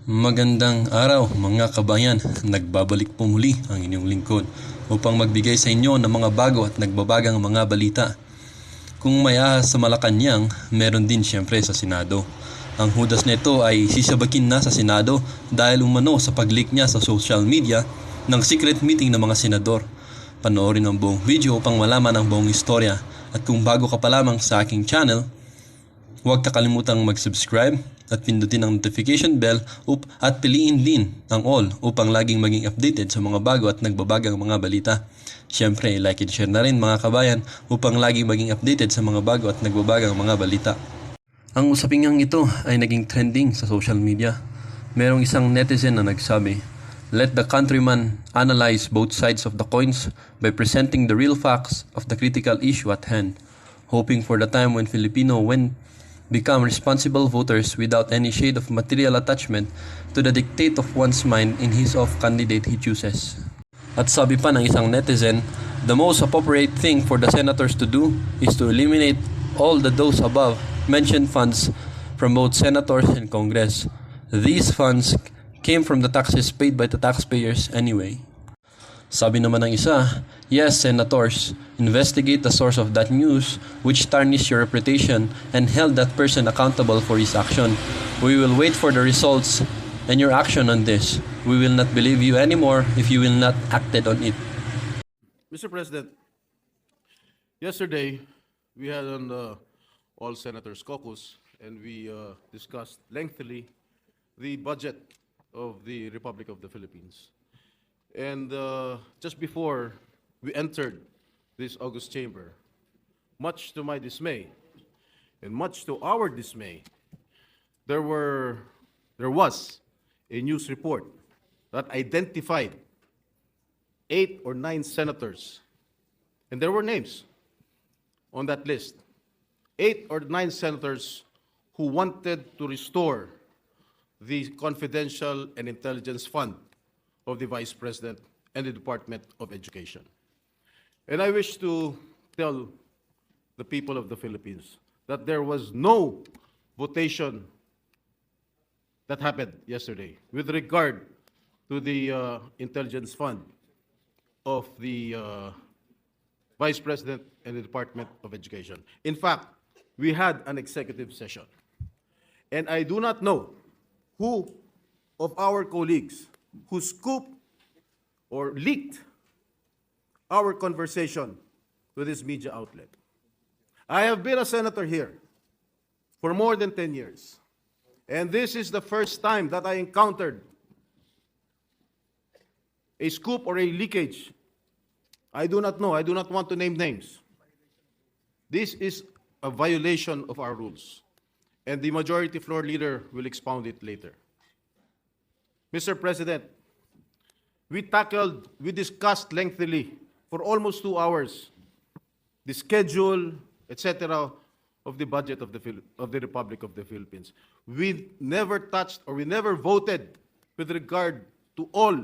Magandang araw mga kabayan, nagbabalik po muli ang inyong lingkod upang magbigay sa inyo ng mga bago at nagbabagang mga balita. Kung may ahas sa Malacanang, meron din siyempre sa Senado. Ang hudas nito ay sisabakin na sa Senado dahil umano sa pag-leak niya sa social media ng secret meeting ng mga senador. Panoorin ang buong video upang malaman ang buong istorya. At kung bago ka pa lamang sa aking channel, huwag kakalimutang mag-subscribe at pindutin ang notification bell at piliin din ang all upang laging maging updated sa mga bago at nagbabagang mga balita. Siyempre, like and share na rin mga kabayan upang laging maging updated sa mga bago at nagbabagang mga balita. Ang usapingang ito ay naging trending sa social media. Merong isang netizen na nagsabi, "Let the countryman analyze both sides of the coins by presenting the real facts of the critical issue at hand, hoping for the time when Filipino become responsible voters without any shade of material attachment to the dictate of one's mind in his of candidate he chooses." At sabi pa ng isang netizen, "The most appropriate thing for the senators to do is to eliminate all those above mentioned funds from both senators and Congress. These funds came from the taxes paid by the taxpayers anyway." Sabi naman ng isa, "Yes, senators, investigate the source of that news which tarnished your reputation and held that person accountable for his action. We will wait for the results and your action on this. We will not believe you anymore if you will not acted on it." Mr. President, yesterday we had an all senators caucus and we discussed lengthily the budget of the Republic of the Philippines. And just before we entered this august chamber, much to my dismay and much to our dismay, there was a news report that identified 8 or 9 senators, and there were names on that list. 8 or 9 senators who wanted to restore the confidential and intelligence fund of the Vice President and the Department of Education. And I wish to tell the people of the Philippines that there was no votation that happened yesterday with regard to the intelligence fund of the Vice President and the Department of Education. In fact, we had an executive session. And I do not know who of our colleagues who scooped or leaked our conversation to this media outlet. I have been a senator here for more than 10 years. And this is the first time that I encountered a scoop or a leakage. I do not know. I do not want to name names. This is a violation of our rules. And the majority floor leader will expound it later. Mr. President, we discussed lengthily for almost 2 hours the schedule, etc., of the budget of the Republic of the Philippines. We never touched or we never voted with regard to all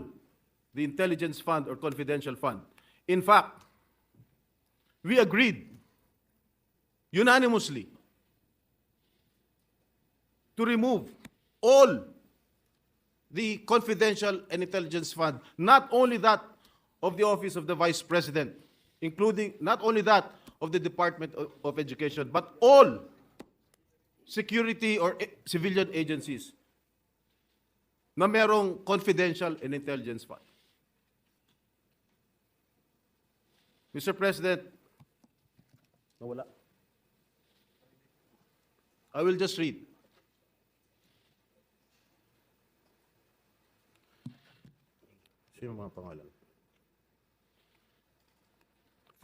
the intelligence fund or confidential fund. In fact, we agreed unanimously to remove all the confidential and intelligence fund, not only that of the Office of the Vice President, including not only that of the Department of Education, but all security or civilian agencies na merong confidential and intelligence fund. Mr. President, nawala. I will just read. Sino mga pangalan?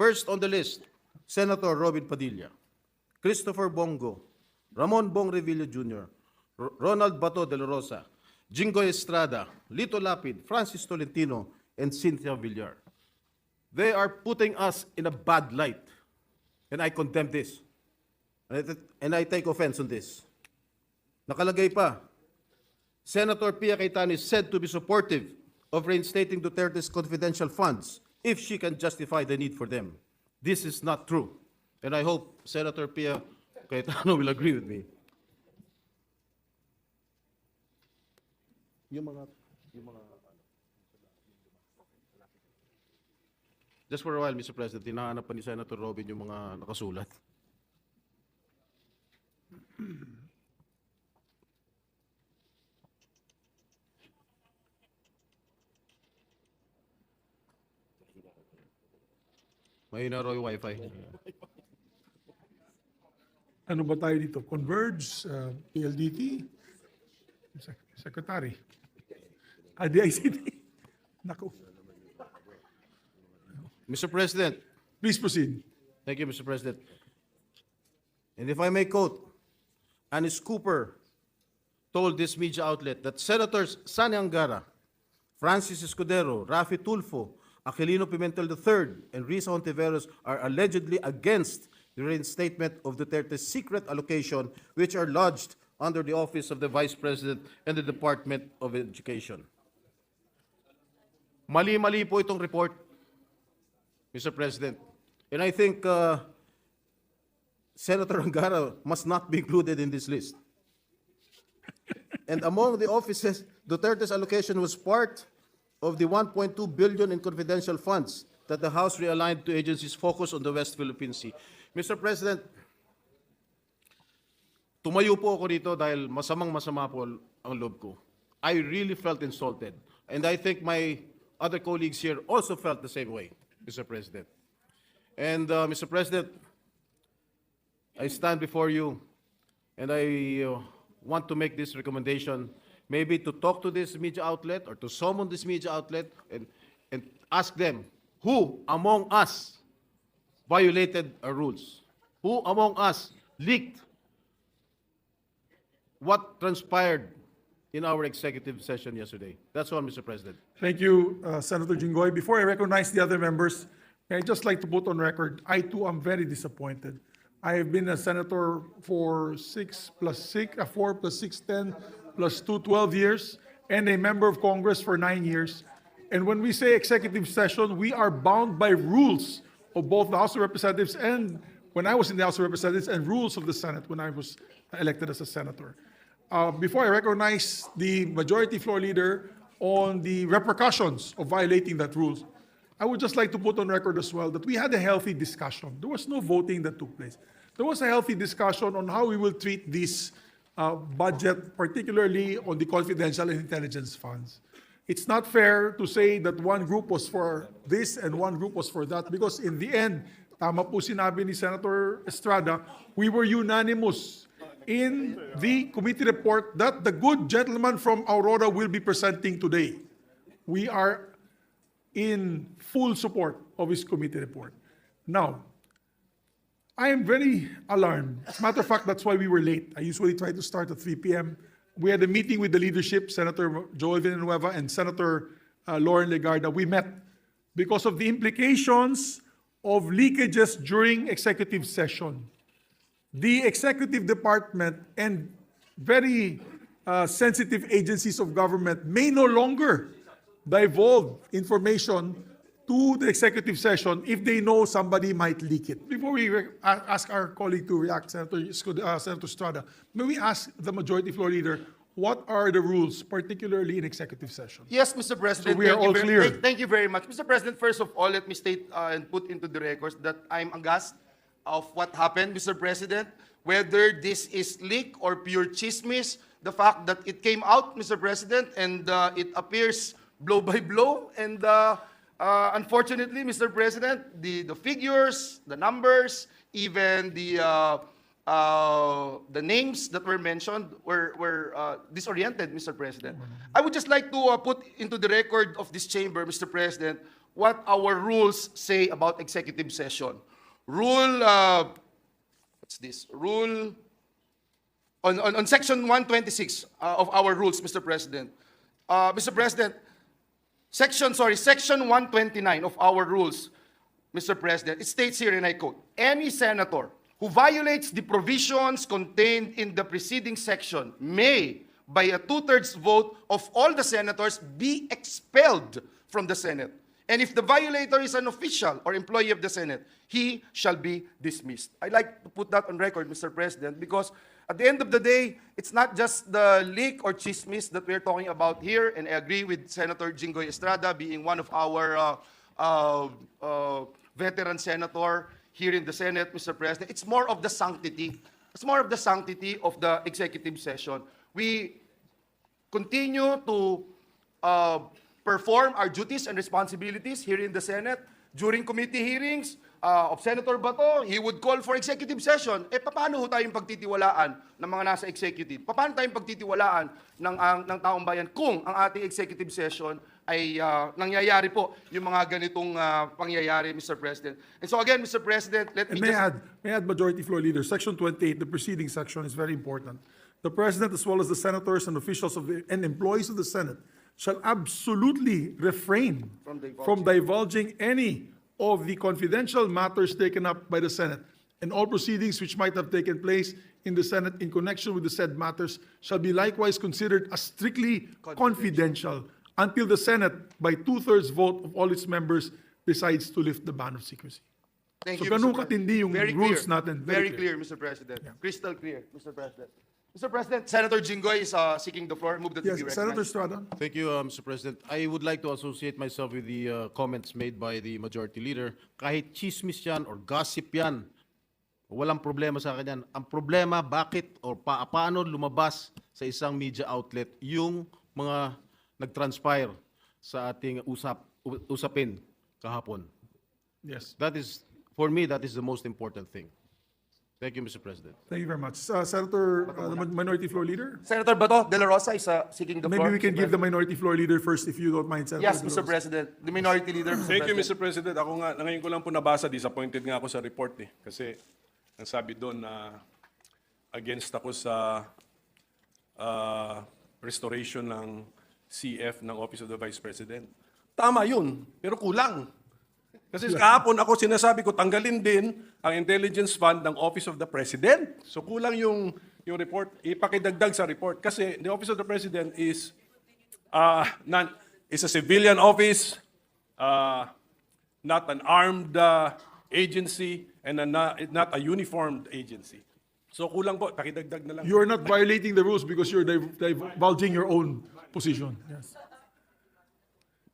First on the list, Senator robinpadilla, Christopher Bongo, Ramon Bong Revilla Jr., Ronald Batodelarosa, Jinggoyestrada, Lito Lapid, Francis Tolentino, and Cynthia Villar. They are putting us in a bad light, and I condemn this. And I take offense on this. Nakalagay pa, Senator Piacayetano is said to be supportive of reinstating Duterte's confidential funds if she can justify the need for them. This is not true. And I hope Senator Piacayetano will agree with me. Yung mga Just for a while, Mr. President, hinahanap pa ni Senator Robin yung mga nakasulat. Mahina raw yung wifi. Ano ba tayo dito? Converge, PLDT, Secretary, DICT. Naku. Mr. President, Please proceed. thank you, Mr. President. And if I may quote, Anis Cooper told this media outlet that Senators Sani Angara, Francis Escudero, raffytulfo, Aquilino Pimentel III, and risahontiveros are allegedly against the reinstatement of Duterte's secret allocation, which are lodged under the office of the Vice President and the Department of Education. Mali-mali po itong report, Mr. President. And I think Senator Angara must not be included in this list. And among the offices, Duterte's allocation was part of the 1.2 billion in confidential funds that the House realigned to agencies focused on the West Philippine Sea. Mr. President, tumayo po ako dito dahil masamang-masama po ang loob ko. I really felt insulted. And I think my other colleagues here also felt the same way, Mr. President. And Mr. President, I stand before you and I want to make this recommendation, maybe to talk to this media outlet or to summon this media outlet and ask them, who among us violated our rules? Who among us leaked what transpired in our executive session yesterday? That's all, Mr. President. Thank you, Senator Jinggoy. Before I recognize the other members, I'd just like to put on record, I too am very disappointed. I have been a senator for 4 plus 6, 10 plus 2, 12 years, and a member of Congress for 9 years. And when we say executive session, we are bound by rules of both the House of Representatives and when I was in the House of Representatives and rules of the Senate when I was elected as a senator. Before I recognize the majority floor leader on the repercussions of violating that rules, I would just like to put on record as well that we had a healthy discussion. There was no voting that took place. There was a healthy discussion on how we will treat this budget, particularly on the confidential and intelligence funds. It's not fair to say that one group was for this and one group was for that because in the end, tama po sinabi ni Senator Estrada, we were unanimous in the committee report that the good gentleman from Aurora will be presenting today. We are in full support of his committee report. Now, I am very alarmed. As a matter of fact, that's why we were late. I usually try to start at 3 p.m. We had a meeting with the leadership, Senator Joelvillanueva and Senator Lorenlegarda. We met because of the implications of leakages during executive session. The executive department and very sensitive agencies of government may no longer divulge information to the executive session if they know somebody might leak it. Before we ask our colleague to react, Senator Estrada, may we ask the majority floor leader, what are the rules, particularly in executive session? Yes, Mr. President. So we are all clear. Thank you very much. Mr. President, first of all, let me state and put into the records that I'm aghast of what happened, Mr. President. Whether this is leak or pure chismis, the fact that it came out, Mr. President, and it appears blow by blow, and unfortunately, Mr. President, the figures, the numbers, even the names that were mentioned were disoriented, Mr. President. I would just like to put into the record of this chamber, Mr. President, what our rules say about executive session. What's this? Rule on section 126 of our rules, Mr. President. Mr. President, Section 129 of our rules, Mr. President, it states here, and I quote, any senator who violates the provisions contained in the preceding section may, by a 2/3 vote of all the senators, be expelled from the Senate. And if the violator is an official or employee of the Senate, he shall be dismissed. I'd like to put that on record, Mr. President, because At the end of the day, it's not just the leak or chismis that we're talking about here, and I agree with Senator Jinggoyestrada being one of our veteran senator here in the Senate, Mr. President. It's more of the sanctity. It's more of the sanctity of the executive session. We continue to perform our duties and responsibilities here in the Senate. During committee hearings of Senator Bato, he would call for executive session. Paano ho tayong pagtitiwalaan ng mga nasa executive? Paano tayong pagtitiwalaan ng taong bayan kung ang ating executive session ay nangyayari po yung mga ganitong pangyayari, Mr. President? And so again, Mr. President, let me And just... may I add, Majority Floor Leader, Section 28, the preceding section is very important. The President, as well as the senators and officials and employees of the Senate, shall absolutely refrain from divulging any of the confidential matters taken up by the Senate, and all proceedings which might have taken place in the Senate in connection with the said matters shall be likewise considered as strictly confidential until the Senate, by 2/3 vote of all its members, decides to lift the ban of secrecy. Thank So you, ganun Mr. katindi yung Very rules clear. natin. Very clear, Mr. President. Crystal clear, Mr. President. Mr. President, Senator Jinggoy is seeking the floor. Move that Yes, to be Senator recognized. Estrada. Thank you, Mr. President. I would like to associate myself with the comments made by the Majority Leader. Kahit chismis yan or gossip yan, walang problema sa akin yan. Ang problema, bakit or paano lumabas sa isang media outlet yung mga nag-transpire sa ating usapin kahapon. Yes. That is, for me, that is the most important thing. Thank you, Mr. President. Thank you very much. Senator, the Minority Floor Leader? Senator Batodelarosa is seeking the floor. Maybe we can Mr. give the Minority Floor Leader first if you don't mind, Senator. Yes, Mr. President. The Minority Leader, Mr. Thank you, President. Mr. President. Ako nga, ngayon ko lang po nabasa, disappointed nga ako sa report eh. Kasi ang sabi doon na against ako sa restoration ng CF ng Office of the Vice President. Tama yun, pero kulang. Kasi kahapon ako sinasabi ko, tanggalin din ang intelligence fund ng Office of the President. So kulang yung report, ipakidagdag sa report. Kasi the Office of the President is a civilian office, not an armed agency, and not a uniformed agency. So kulang po, pakidagdag na lang. You are not violating the rules because you're divulging your own position. Yes.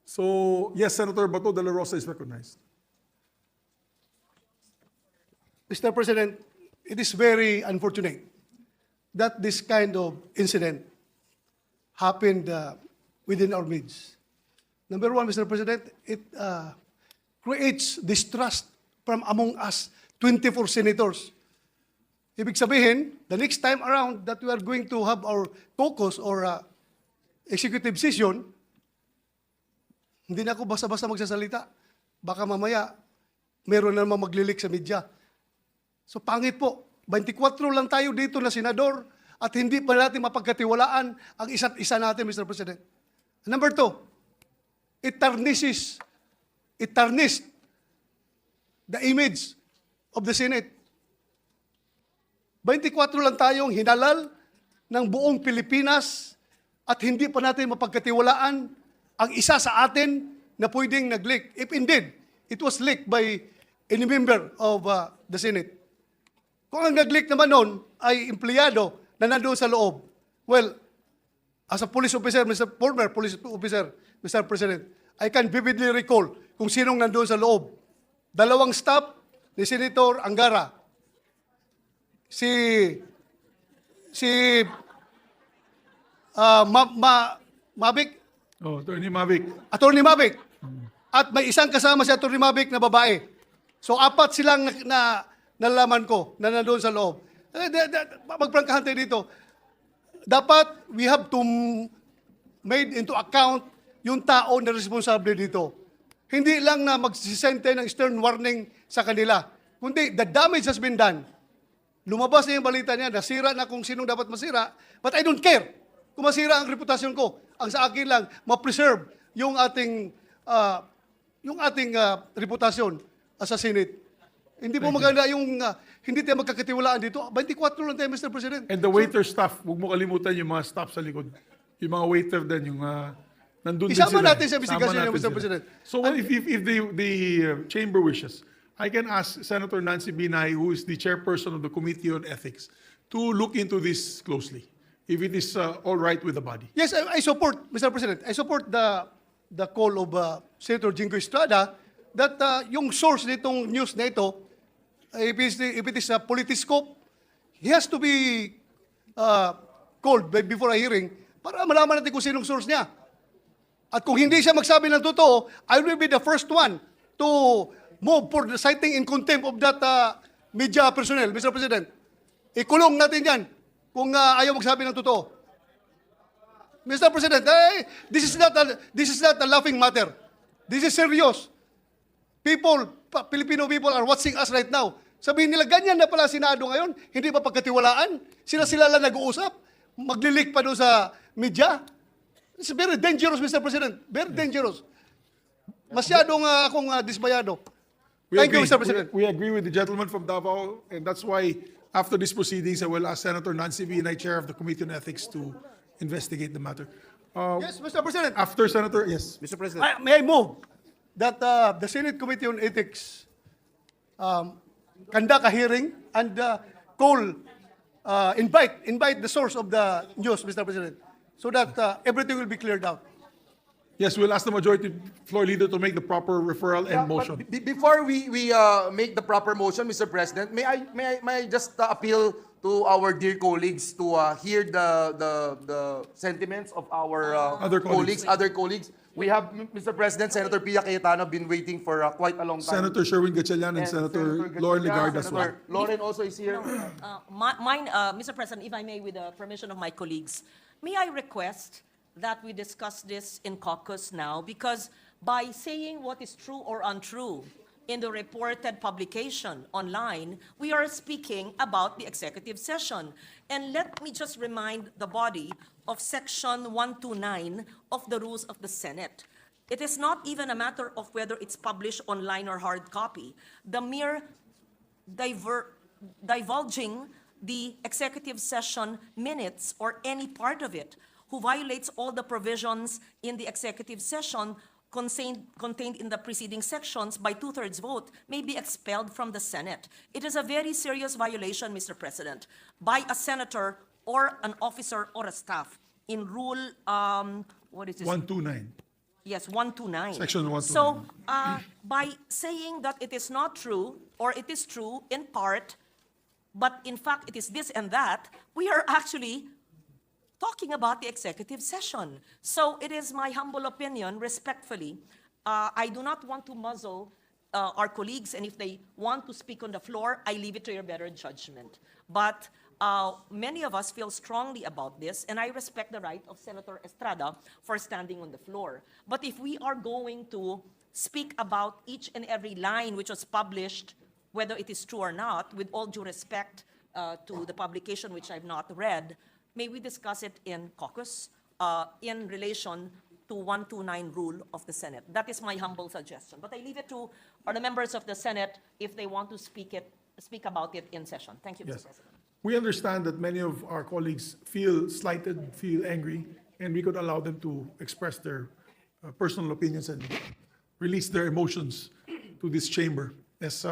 So, yes, Senator Batodelarosa is recognized. Mr. President, it is very unfortunate that this kind of incident happened within our midst. Number one, Mr. President, it creates distrust from among us 24 senators. Ibig sabihin, the next time around that we are going to have our caucus or executive session, hindi na ako basta-basta magsasalita. Baka mamaya, meron na naman maglilik sa media. So pangit po, 24 lang tayo dito na senador at hindi pa natin mapagkatiwalaan ang isa't isa natin, Mr. President. Number two, it tarnished the image of the Senate. 24 lang tayong hinalal ng buong Pilipinas at hindi pa natin mapagkatiwalaan ang isa sa atin na pwedeng nag-leak. If indeed, it was leaked by any member of the Senate. Kung ang nag-leak naman noon ay empleyado na nandoon sa loob, well, as a police officer, former police officer, Mr. President, I can vividly recall kung sinong nandoon sa loob. 2 staff ni Senator Angara. Mavic, Oh, Attorney Mavic. Attorney Mavic. At may isang kasama si Attorney Mavic na babae. So 4 silang nalaman ko na nandoon sa loob. Magprangkahan tayo dito. Dapat we have to made into account yung tao na responsable dito. Hindi lang na magsisend tayo ng stern warning sa kanila. Kundi the damage has been done. Lumabas na yung balita niya, nasira na kung sinong dapat masira, but I don't care kung masira ang reputasyon ko. Ang sa akin lang, ma-preserve yung ating reputasyon as a Senate. Hindi po maganda yung hindi tayo magkakatiwalaan dito. 24 lang tayo, Mr. President. And the waiter staff, huwag mo kalimutan yung mga staff sa likod. Yung mga waiter din, yung nandun din Isama sila. natin sa investigasyon Isama ng natin Mr. sila. President. So if the chamber wishes, I can ask Senator Nancy Binay, who is the chairperson of the Committee on Ethics, to look into this closely, if it is all right with the body. Yes, I support, Mr. President, I support the call of Senator Jinggoyestrada that yung source nitong news na ito, if it is a politiscope, he has to be called before a hearing para malaman natin kung sinong source niya. At kung hindi siya magsabi ng totoo, I will be the first one to move for the citing in contempt of that media personnel, Mr. President. Ikulong natin yan kung ayaw magsabi ng totoo. Mr. President, this is not a laughing matter. This is serious. Filipino people are watching us right now. Sabihin nila, ganyan na pala Senado ngayon, hindi pa pagkatiwalaan. Sila lang nag-uusap, maglilik pa doon sa media. It's very dangerous, Mr. President. Very dangerous. Masyadong akong dismayado. Thank you, Mr. President. We agree with the gentleman from Davao, and that's why after these proceedings, I will ask Senator Nancy V. and I, Chair of the Committee on Ethics, to investigate the matter. Yes, Mr. President. After Senator, yes. Mr. President. May I move that the Senate Committee on Ethics conduct a hearing and invite the source of the news, Mr. President, so that everything will be cleared out. Yes, we'll ask the majority floor leader to make the proper referral and motion. Before we make the proper motion, Mr. President, may I just appeal to our dear colleagues to hear the sentiments of our Other colleagues. other colleagues. We have, Mr. President, Senator Piacayetano been waiting for quite a long time. Senator Sherwin Gatchalian and Senator Lorenlegarda as well. Senator Loren also is here. Mr. President, if I may, with the permission of my colleagues, may I request that we discuss this in caucus now, because by saying what is true or untrue in the reported publication online, we are speaking about the executive session. And let me just remind the body of Section 129 of the Rules of the Senate. It is not even a matter of whether it's published online or hard copy. The mere divulging the executive session minutes or any part of it who violates all the provisions in the executive session contained in the preceding sections by 2/3 vote may be expelled from the Senate. It is a very serious violation, Mr. President, by a senator or an officer or a staff in Rule, what is this? 129. Yes, 129. Section 129. So, by saying that it is not true, or it is true in part, but in fact it is this and that, we are actually talking about the executive session. So it is my humble opinion, respectfully, I do not want to muzzle our colleagues, and if they want to speak on the floor, I leave it to your better judgment. But many of us feel strongly about this, and I respect the right of Senator Estrada for standing on the floor. But if we are going to speak about each and every line which was published, whether it is true or not, with all due respect to the publication which I've not read, may we discuss it in caucus in relation to 129 rule of the Senate. That is my humble suggestion. But I leave it to the members of the Senate if they want to speak about it in session. Thank you, Yes. Mr. President. We understand that many of our colleagues feel slighted, feel angry, and we could allow them to express their personal opinions and release their emotions to this chamber. Yes,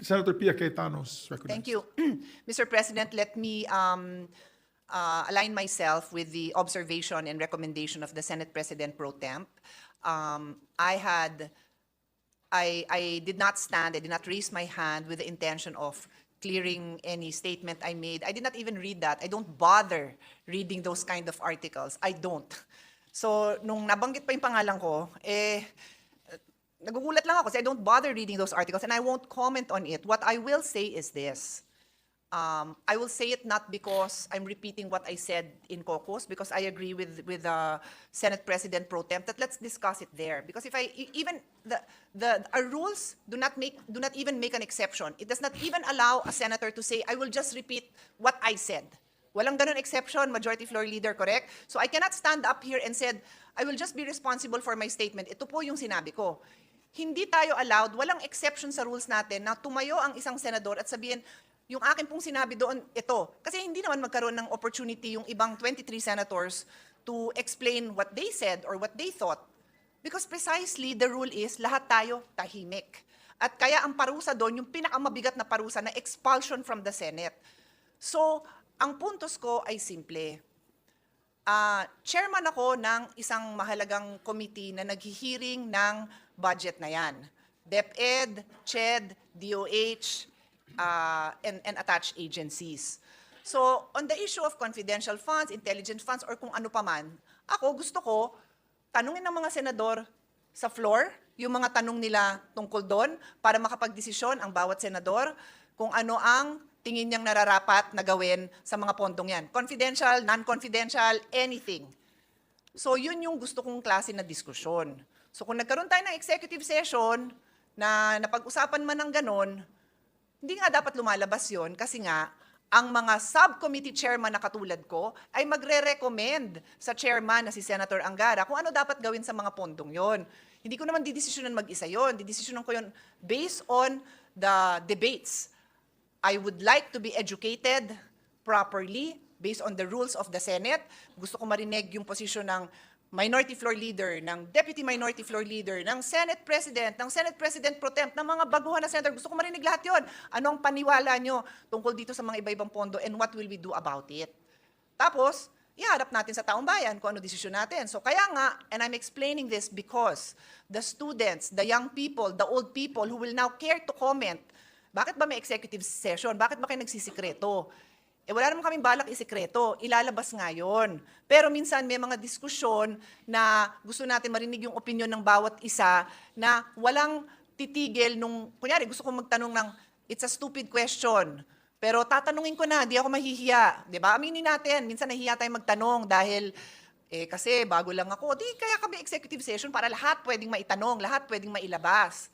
Senator Piacayetano is recognized. Thank you. Mr. President, let me align myself with the observation and recommendation of the Senate President Pro Temp. I did not stand, I did not raise my hand with the intention of clearing any statement I made. I did not even read that. I don't bother reading those kind of articles. I don't. So, nung nabanggit pa yung pangalan ko, nagugulat lang ako kasi I don't bother reading those articles and I won't comment on it. What I will say is this. I will say it not because I'm repeating what I said in caucus, because I agree with Senate President Pro Temp that let's discuss it there. Because if our rules do not even make an exception. It does not even allow a senator to say, I will just repeat what I said. Walang ganun exception, Majority Floor Leader, correct? So I cannot stand up here and said, I will just be responsible for my statement. Ito po yung sinabi ko. Hindi tayo allowed, walang exception sa rules natin na tumayo ang isang senador at sabihin, yung akin pong sinabi doon, ito. Kasi hindi naman magkaroon ng opportunity yung ibang 23 senators to explain what they said or what they thought. Because precisely the rule is, lahat tayo tahimik. At kaya ang parusa doon, yung pinakamabigat na parusa na expulsion from the Senate. So, Ang puntos ko ay simple. Chairman ako ng isang mahalagang committee na naghihiring ng budget na yan. DepEd, CHED, DOH, and attached agencies. So, on the issue of confidential funds, intelligence funds, or kung ano pa man, gusto ko, tanungin ng mga senador sa floor, yung mga tanong nila tungkol doon, para makapagdesisyon ang bawat senador kung ano ang tingin niyang nararapat na gawin sa mga pondong yan. Confidential, non-confidential, anything. So, yun yung gusto kong klase na diskusyon. So, kung nagkaroon tayo ng executive session na napag-usapan man ng ganon, hindi nga dapat lumalabas yon kasi nga, ang mga subcommittee chairman na katulad ko ay magre-recommend sa chairman na si Senator Angara kung ano dapat gawin sa mga pondong yon. Hindi ko naman didesisyonan mag-isa yon. Didesisyonan ko yon based on the debates. I would like to be educated properly based on the rules of the Senate. Gusto ko marinig yung posisyon ng minority floor leader, ng deputy minority floor leader, ng Senate President, ng Senate President Pro Temp, ng mga baguhan na senator. Gusto ko marinig lahat yon. Ano ang paniwala nyo tungkol dito sa mga iba-ibang pondo and what will we do about it? Tapos, iharap natin sa taong bayan kung ano desisyon natin. So kaya nga, and I'm explaining this because the students, the young people, the old people who will now care to comment, bakit ba may executive session? Bakit ba kayo nagsisikreto? Wala naman kaming balak isikreto. Ilalabas nga yun. Pero minsan may mga diskusyon na gusto natin marinig yung opinion ng bawat isa na walang titigil nung, kunyari, gusto kong magtanong ng, it's a stupid question. Pero tatanungin ko na, di ako mahihiya. Diba? Aminin natin, minsan nahihiya tayong magtanong dahil kasi bago lang ako. Di kaya kami executive session para lahat pwedeng maitanong, lahat pwedeng mailabas.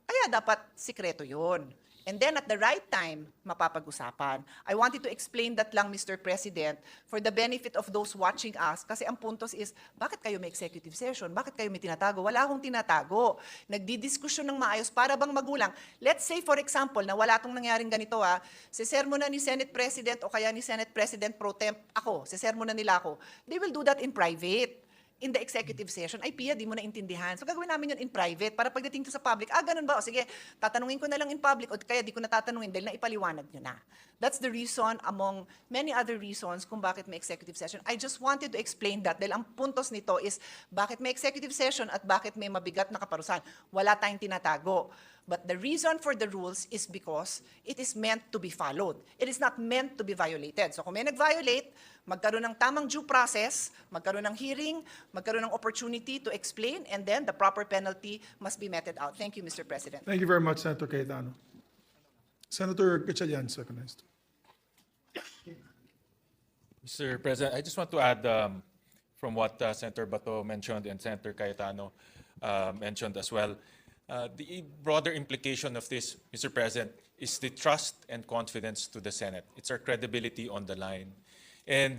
Kaya dapat sikreto yun. And then at the right time, mapapag-usapan. I wanted to explain that lang, Mr. President, for the benefit of those watching us. Kasi ang puntos is, bakit kayo may executive session? Bakit kayo may tinatago? Wala akong tinatago. Nagdidiskusyon ng maayos para bang magulang. Let's say, for example, na wala tong nangyaring ganito sisermo na ni Senate President o kaya ni Senate President Pro Temp ako, sisermo na nila ako. They will do that in private. In the executive session, ay Pia, di mo naintindihan. So gagawin namin yun in private para pagdating to sa public, ganun ba? O sige, tatanungin ko na lang in public o kaya di ko na tatanungin dahil naipaliwanag nyo na. That's the reason among many other reasons kung bakit may executive session. I just wanted to explain that dahil ang puntos nito is bakit may executive session at bakit may mabigat na kaparusahan. Wala tayong tinatago. But the reason for the rules is because it is meant to be followed. It is not meant to be violated. So kung may nag-violate, magkaroon ng tamang due process, magkaroon ng hearing, magkaroon ng opportunity to explain, and then the proper penalty must be meted out. Thank you, Mr. President. Thank you very much, Senator Cayetano. Senator Gatchalian, recognized. Mr. President, I just want to add from what Senator Bato mentioned and Senator Cayetano mentioned as well. The broader implication of this, Mr. President, is the trust and confidence to the Senate. It's our credibility on the line. And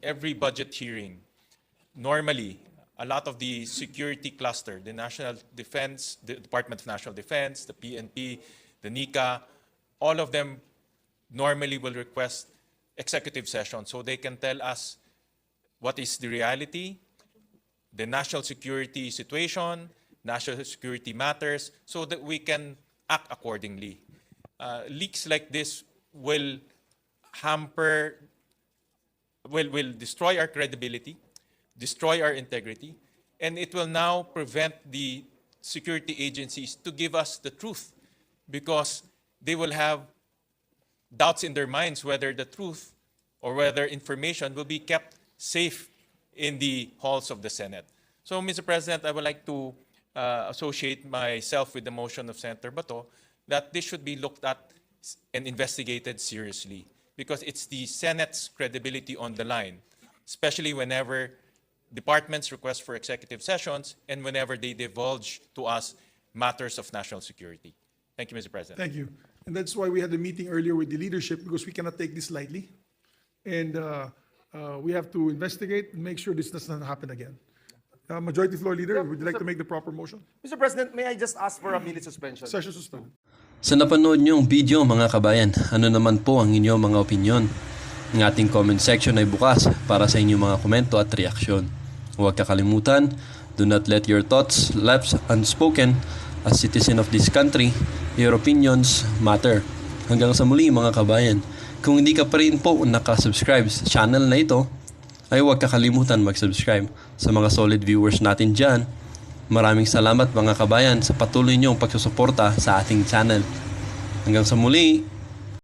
every budget hearing, normally, a lot of the security cluster, the National Defense, the Department of National Defense, the PNP, the NICA, all of them normally will request executive session so they can tell us what is the reality, the national security situation, national security matters, so that we can act accordingly. Leaks like this will will destroy our credibility, destroy our integrity, and it will now prevent the security agencies to give us the truth because they will have doubts in their minds whether the truth or whether information will be kept safe in the halls of the Senate. So, Mr. President, I would like to associate myself with the motion of Senator Bato that this should be looked at and investigated seriously because it's the Senate's credibility on the line, especially whenever departments request for executive sessions and whenever they divulge to us matters of national security. Thank you, Mr. President. Thank you. And that's why we had a meeting earlier with the leadership because we cannot take this lightly. And we have to investigate and make sure this does not happen again. Majority Floor Leader, would you like to make the proper motion? Mr. President, may I just ask for a minute suspension? Session suspended. Sa napanood niyong video mga kabayan, ano naman po ang inyong mga opinyon? Ang ating comment section ay bukas para sa inyong mga komento at reaksyon. Huwag kakalimutan, do not let your thoughts lapse unspoken. As citizen of this country, your opinions matter. Hanggang sa muli mga kabayan, Kung hindi ka pa rin po nakasubscribe sa channel na ito, ay huwag kakalimutan mag-subscribe. Sa mga solid viewers natin dyan, maraming salamat mga kabayan sa patuloy niyong pagsusuporta sa ating channel. Hanggang sa muli,